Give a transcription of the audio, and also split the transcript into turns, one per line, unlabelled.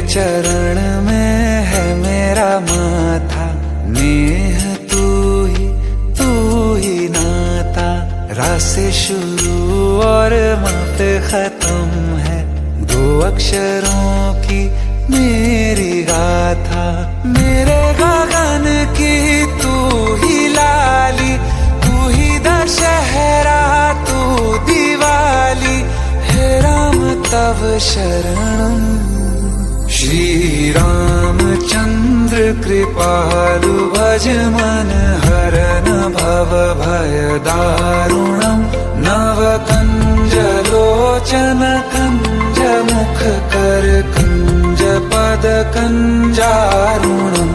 चरण में है मेरा माथा, नेह तू ही नाता। रा से शुरू और मा पे खत्म है, दो अक्षरों की मेरी गाथा। मेरे गगन की तू ही लाली, तू ही दशहरा तू दिवाली, हे राम तव शरणम। श्री रामचंद्र कृपालु भज मन हरन भव भय दारुणम। नव कंज लोचन कंज मुख कर कंज पद कंजारुणम।